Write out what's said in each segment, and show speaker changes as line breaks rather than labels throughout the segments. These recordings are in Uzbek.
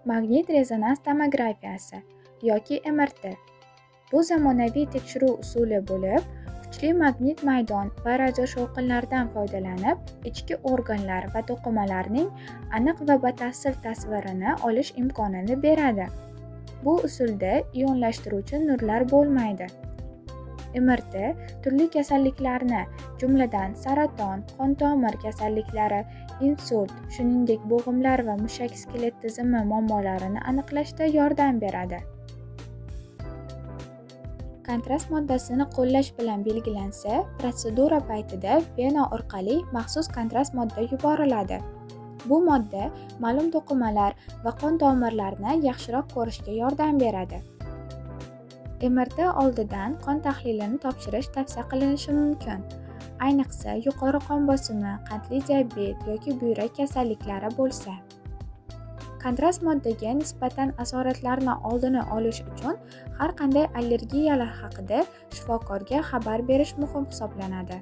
Magnit rezonans tomografiyasi yoki MRT. Bu zamonaviy tekshiruv usuli bo'lib, kuchli magnit maydon va radioshovqinlardan foydalanib, ichki organlar va to'qimalarning aniq va batafsil tasvirini olish imkonini beradi. Bu usulda ionlashtiruvchi nurlar bo'lmaydi. MRT turli kasalliklarni, jumladan saraton, qon-tomir kasalliklari, insult, shuningdek bo'g'imlar va mushak-skelet tizimi muammolarini aniqlashda yordam beradi. Kontrast moddasini qo'llash bilan belgilansa, protsedura paytida vena orqali maxsus kontrast modda yuboriladi. Bu modda ma'lum to'qimalar va qon tomirlarni yaxshiroq ko'rishga yordam beradi. MRT oldidan qon tahlilini topshirish tavsiya qilinishi mumkin. Ayniqsa, yuqori qon bosimi, qandli diabet yoki buyrak kasalliklari bo'lsa. Kontrast moddaga nisbatan asoratlarni oldini olish uchun har qanday allergiyalar haqida shifokorga xabar berish muhim hisoblanadi.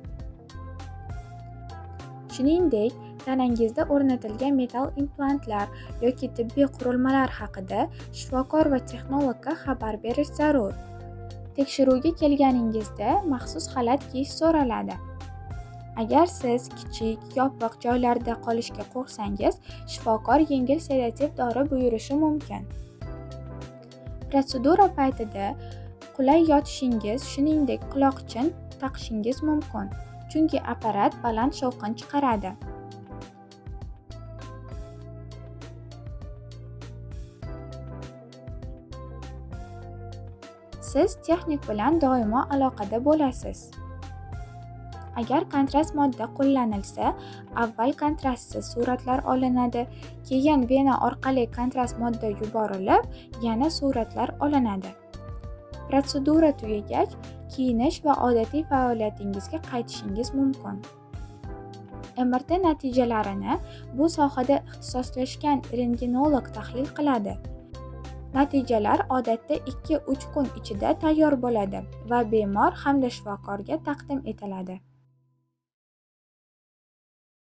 Shuningdek, tanangizda o'rnatilgan metall implantlar yoki tibbiy qurilmalar haqida shifokor va texnologga xabar berish zarur. Tekshiruvga kelganingizda maxsus xalat kiyish so'raladi. Agar siz kichik, yopiq joylarda qolishga qo'rqsangiz, shifokor yengil sedativ dori buyurishi mumkin. Protsedura paytida qulay yotishingiz, shuningdek quloqchin taqishingiz mumkin, chunki apparat baland shovqin chiqaradi. Siz texnik bilan doimo aloqada bo'lasiz. Agar kontrast modda qo'llanilsa, avval kontrastsiz suratlar olinadi, keyin vena orqali kontrast modda yuborilib, yana suratlar olinadi. Protsedura tugagach, kiyinish va odatiy faoliyatingizga qaytishingiz mumkin. MRT natijalarini bu sohada ixtisoslashgan rentgenolog tahlil qiladi. Natijalar odatda 2-3 kun ichida tayyor bo'ladi va bemor hamda shifokorga taqdim etiladi.